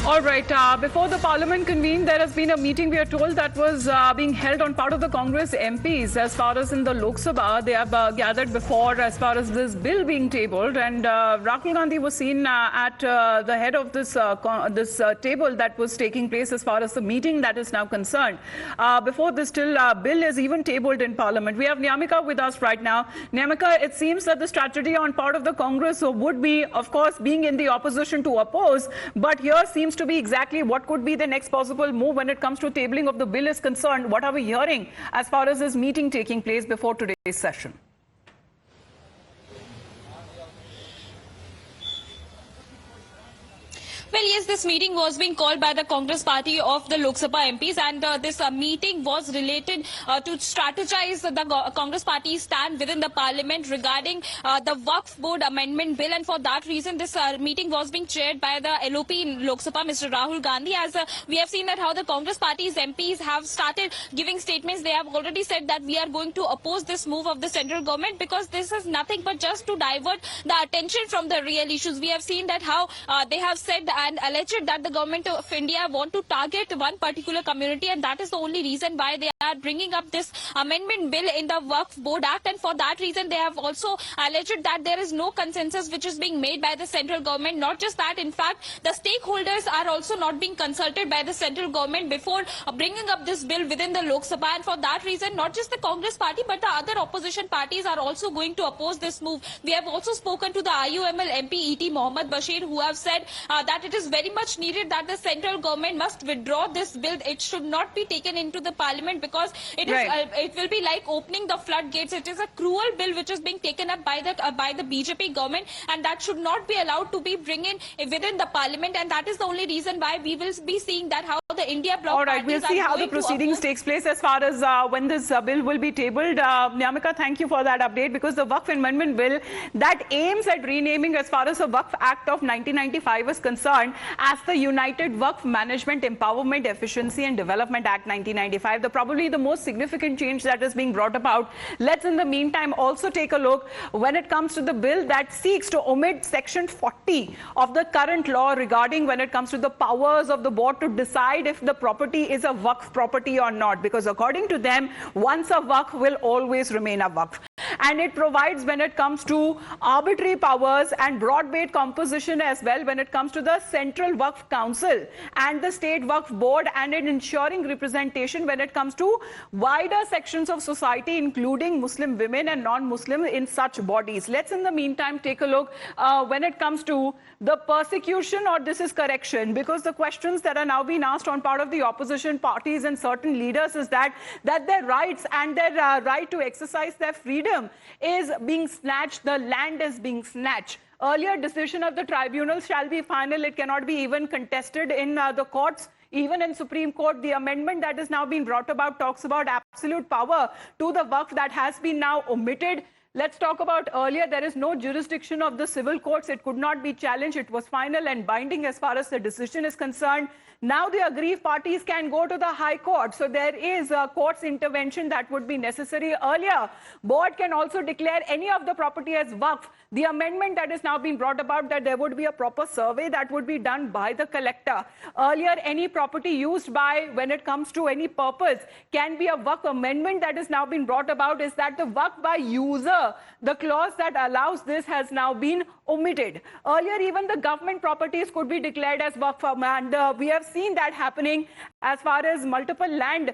All right. Before the Parliament convened, there has been a meeting, we are told, that was being held on part of the Congress MPs. As far as in the Lok Sabha, they have gathered before as far as this bill being tabled. And Rahul Gandhi was seen at the head of this table that was taking place as far as the meeting that is now concerned. Before this bill is even tabled in Parliament. We have Nyamika with us right now. Nyamika, it seems that the strategy on part of the Congress would be, of course, being in the opposition to oppose. But here seems to be exactly what could be the next possible move when it comes to tabling of the bill is concerned. What are we hearing as far as this meeting taking place before today's session? Well, yes, this meeting was being called by the Congress party of the Lok Sabha MPs, and this meeting was related to strategize the Congress party's stand within the parliament regarding the Waqf Board amendment bill. And for that reason, this meeting was being chaired by the LOP in Lok Sabha, Mr. Rahul Gandhi. As we have seen that how the Congress party's MPs have started giving statements. They have already said that we are going to oppose this move of the central government because this is nothing but just to divert the attention from the real issues. We have seen that how they have said and alleged that the government of India want to target one particular community, and that is the only reason why they are bringing up this amendment bill in the Waqf Board Act. And for that reason, they have also alleged that there is no consensus which is being made by the central government. Not just that, in fact, the stakeholders are also not being consulted by the central government before bringing up this bill within the Lok Sabha. And for that reason, not just the Congress party, but the other opposition parties are also going to oppose this move. We have also spoken to the IUML MP E.T. Mohammad Bashir, who have said that it is very much needed that the central government must withdraw this bill. It should not be taken into the parliament because it it will be like opening the floodgates. It is a cruel bill which is being taken up by the BJP government, and that should not be allowed to be bring in within the parliament. And that is the only reason why we will be seeing that how the India bloc. All right, we'll see how the proceedings takes place as far as when this bill will be tabled. Nyamika, thank you for that update, because the Waqf Amendment Bill that aims at renaming as far as the Waqf Act of 1995 is concerned as the United Waqf Management Empowerment Efficiency and Development Act 1995, probably the most significant change that is being brought about. Let's in the meantime also take a look when it comes to the bill that seeks to omit section 40 of the current law regarding when it comes to the powers of the board to decide if the property is a Waqf property or not, because according to them, once a Waqf will always remain a Waqf. And it provides when it comes to arbitrary powers and broad-based composition as well when it comes to the Central Waqf Council and the State Waqf Board, and in ensuring representation when it comes to wider sections of society, including Muslim women and non-Muslim in such bodies. Let's in the meantime take a look when it comes to the persecution or this is correction, because the questions that are now being asked on part of the opposition parties and certain leaders is that their rights and their right to exercise their freedom is being snatched, the land is being snatched. Earlier decision of the tribunal shall be final. It cannot be even contested in the courts. Even in Supreme Court, the amendment that is now being brought about talks about absolute power to the Waqf that has been now omitted. Let's talk about earlier, there is no jurisdiction of the civil courts. It could not be challenged. It was final and binding as far as the decision is concerned. Now the aggrieved parties can go to the High Court. So there is a court's intervention that would be necessary. Earlier, board can also declare any of the property as Waqf. The amendment that is now being brought about that there would be a proper survey that would be done by the collector. Earlier, any property used by when it comes to any purpose can be a Waqf. Amendment that is now being brought about is that the Waqf by user, the clause that allows this has now been omitted. Earlier, even the government properties could be declared as Waqf, and we have seen that happening as far as multiple land.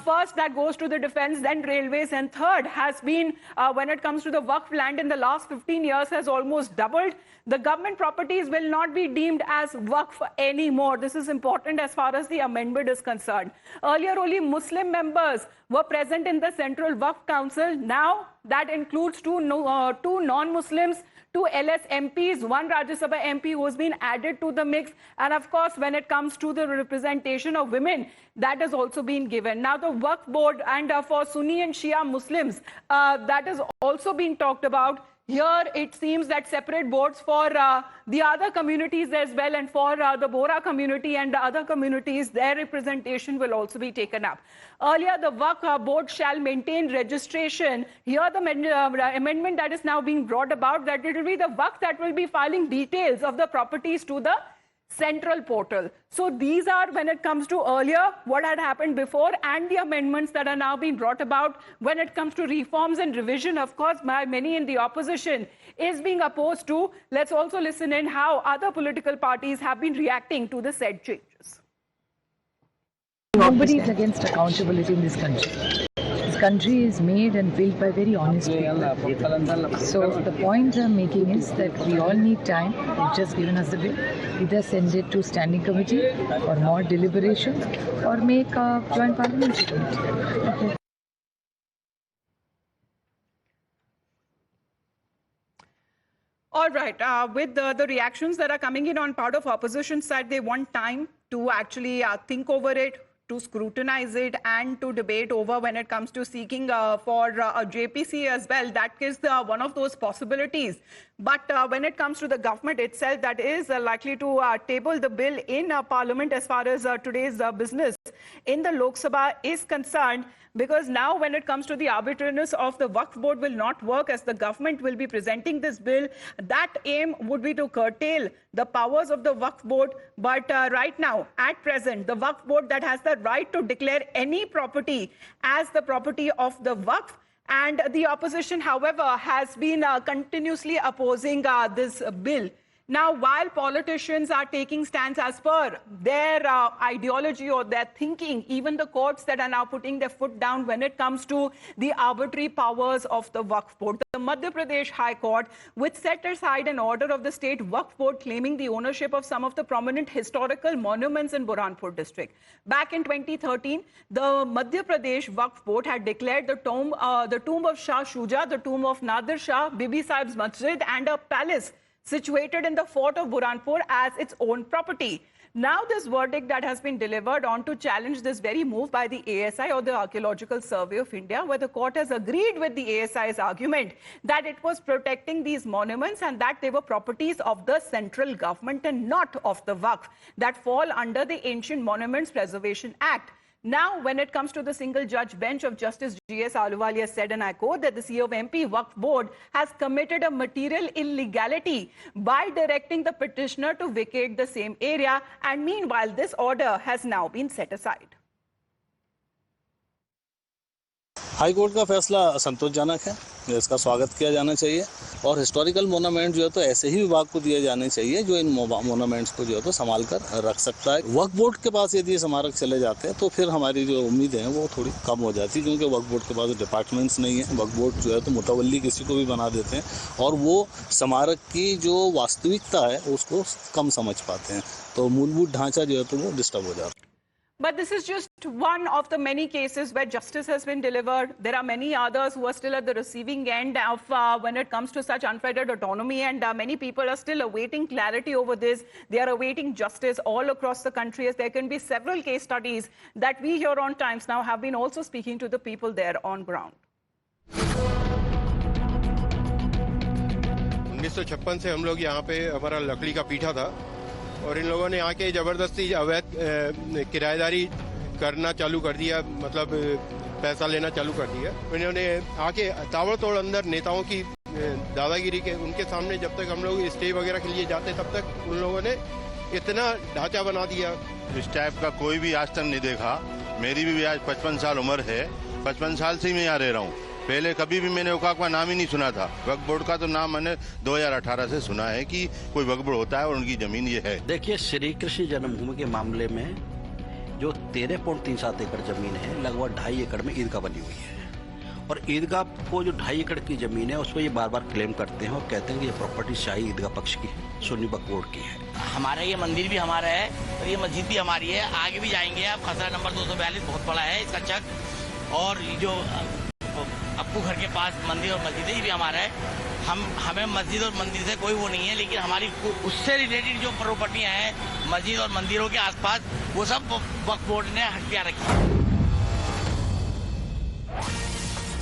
First, that goes to the defense, then railways, and third has been when it comes to the Waqf land in the last 15 years has almost doubled. The government properties will not be deemed as Waqf anymore. This is important as far as the amendment is concerned. Earlier, only Muslim members were present in the Central Waqf Council. Now, that includes two non-Muslims, 2 LS MPs, 1 Rajya Sabha MP who has been added to the mix. And of course, when it comes to the representation of women, that has also been given. Now, the Waqf Board and for Sunni and Shia Muslims, that has also been talked about. Here, it seems that separate boards for the other communities as well, and for the Bohra community and the other communities, their representation will also be taken up. Earlier, the Waqf board shall maintain registration. Here, the amendment that is now being brought about, that it will be the Waqf that will be filing details of the properties to the central portal. So these are, when it comes to earlier, what had happened before, and the amendments that are now being brought about when it comes to reforms and revision, of course, by many in the opposition, is being opposed to. Let's also listen in how other political parties have been reacting to the said changes. Nobody is against accountability in this country. This country is made and built by very honest people. So the point I'm making is that we all need time. They've just given us the bill. Either send it to standing committee or more deliberations, or make a joint parliamentary committee. Okay. All right. With the reactions that are coming in on part of opposition side, they want time to actually think over it, to scrutinize it, and to debate over when it comes to seeking for a JPC as well. That is one of those possibilities. But when it comes to the government itself, that is likely to table the bill in Parliament as far as today's business in the Lok Sabha is concerned. Because now when it comes to the arbitrariness of the Waqf Board will not work, as the government will be presenting this bill. That aim would be to curtail the powers of the Waqf Board. But right now, at present, the Waqf Board that has the right to declare any property as the property of the Waqf. And the opposition, however, has been continuously opposing this bill. Now, while politicians are taking stands as per their ideology or their thinking, even the courts that are now putting their foot down when it comes to the arbitrary powers of the Waqf Board. The Madhya Pradesh High Court, which set aside an order of the state Waqf Board claiming the ownership of some of the prominent historical monuments in Burhanpur district. Back in 2013, the Madhya Pradesh Waqf Board had declared the tomb of Shah Shuja, the tomb of Nadir Shah, Bibi Sahib's Masjid, and a palace situated in the fort of Burhanpur as its own property. Now this verdict that has been delivered on to challenge this very move by the ASI, or the Archaeological Survey of India, where the court has agreed with the ASI's argument that it was protecting these monuments and that they were properties of the central government and not of the Waqf that fall under the Ancient Monuments Preservation Act. Now, when it comes to the single judge bench of Justice G.S. Ahluwalia said, and I quote, that the COMP Waqf Board has committed a material illegality by directing the petitioner to vacate the same area, and meanwhile, this order has now been set aside. High court का फैसला संतोषजनक है, इसका स्वागत किया जाना चाहिए और हिस्टोरिकल मोनूमेंट जो है तो ऐसे ही विभाग को दिए जाने चाहिए जो इन मोनूमेंट्स को जो है तो संभाल कर रख सकता है। वक्फ बोर्ड के पास यदि स्मारक चले जाते हैं तो फिर हमारी जो उम्मीदें हैं वो थोड़ी कम हो जाती है, क्योंकि वक्फ बोर्ड के पास डिपार्टमेंट्स नहीं है। वक्फ बोर्ड जो है तो मुतवल्ली किसी को भी बना देते हैं और वो स्मारक की जो वास्तविकता है उसको कम समझ पाते हैं, तो मूलभूत ढांचा जो है तो वो डिस्टर्ब हो जाता है। But this is just one of the many cases where justice has been delivered. There are many others who are still at the receiving end of when it comes to such unfettered autonomy, and many people are still awaiting clarity over this. They are awaiting justice all across the country, as there can be several case studies that we here on Times Now have been also speaking to the people there on ground. 1956 से हम लोग यहाँ पे हमारा लकड़ी का पीठा था और इन लोगों ने आके जबरदस्ती अवैध किराएदारी करना चालू कर दिया, मतलब पैसा लेना चालू कर दिया। इन्होंने आके ताबड़तोड़ अंदर नेताओं की दादागिरी के उनके सामने जब तक हम लोग स्टे वगैरह के लिए जाते तब तक उन लोगों ने इतना ढांचा बना दिया। इस टाइप का कोई भी आज तक नहीं देखा। मेरी भी आज 55 साल उम्र है, 55 साल से ही मैं यहाँ रह रहा हूँ। पहले कभी भी मैंने वकाफ का नाम ही नहीं सुना था। वक्फ बोर्ड का तो नाम मैंने 2018 से सुना है कि कोई वक्फ बोर्ड होता है और उनकी जमीन ये है। देखिए, श्री कृष्ण जन्मभूमि के मामले में जो 13.37 एकड़ जमीन है, लगभग 2.5 एकड़ में ईदगाह बनी हुई है और ईदगाह को जो 2.5 एकड़ की जमीन है उसको ये बार बार क्लेम करते हैं और कहते हैं कि ये प्रॉपर्टी शाही ईदगाह पक्ष की है, सुन्नी वक्फ बोर्ड की है। हमारा ये मंदिर भी हमारा है और ये मस्जिद भी हमारी है। आगे भी जाएंगे आप, खसरा नंबर 242 बहुत बड़ा है इसका चक, और जो अप्पू घर के पास मंदिर और मस्जिद है ये भी हमारा है। हमें मस्जिद और मंदिर से कोई वो नहीं है, लेकिन हमारी उससे रिलेटेड जो प्रॉपर्टियां हैं मस्जिद और मंदिरों के आसपास वो सब वक्फ बोर्ड ने हथियार रखी है।